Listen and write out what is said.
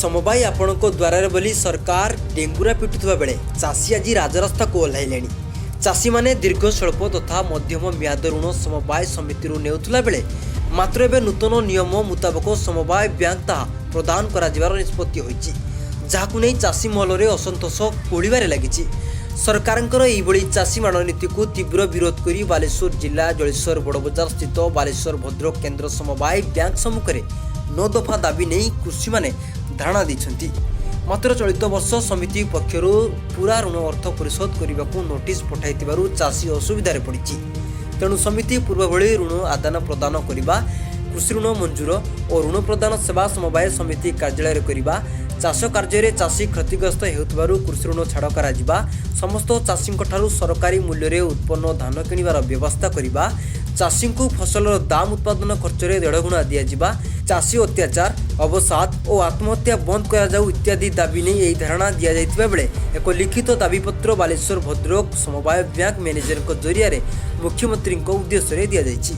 समवाय आपणको द्वार बोली सरकार डेंगुरा पिटुवा बेले चाषी आज राजरास्ता को ओह्लैले। चाषी माने दीर्घ स्वल्प तथा मध्यम म्याद ऋण समवाय समिति नेउथुला बेले मात्र एबे नूतन नियम मुताबक समवाय बैंक ताहा प्रदान कराजिबार निष्पत्ति होईछि, जाहाकु नै चाषी महलरे असंतोष कोळिबारे लागिछि। सरकारंकर एइबळी चाषी माड़ नीति को तीव्र विरोध करी बालेश्वर जिला जलेश्वर बड़बजार स्थित बालेश्वर भद्रक केन्द्र समवाय बैंक सम्मुखें 9 दफा दाबी नहीं कृषि माने धारणा दैछन्ति। मात्र चलित वर्ष समिति पक्षर पूरा ऋण अर्थ परिशोध करने को नोटिस पठाइथिबारु चाषी असुविधारे पड़िछि। तेणु समिति पूर्व भली ऋण आदान प्रदान करने, कृषि ऋण मंजूर और ऋण प्रदान सेवा समवाय समिति कार्यालय करने, चाष कार्य चाषी क्षतिग्रस्त हेउथिबारु कृषि ऋण छाड़ करा, समस्त चाषी सरकारी मूल्य उत्पन्न धान किणवार व्यवस्था करने, चाषी को फसल दाम उत्पादन खर्च 1.5 गुणा दिया, चाषी अत्याचार अवसाद और आत्महत्या बंद करा इत्यादि दाबी नहीं यही धारणा दि जाइतिबा बेले एक लिखित दाबीपत्र बालेश्वर भद्रक समवाय बैंक मैनेजर जरिया मुख्यमंत्री उद्देश्य दिया जाइछि।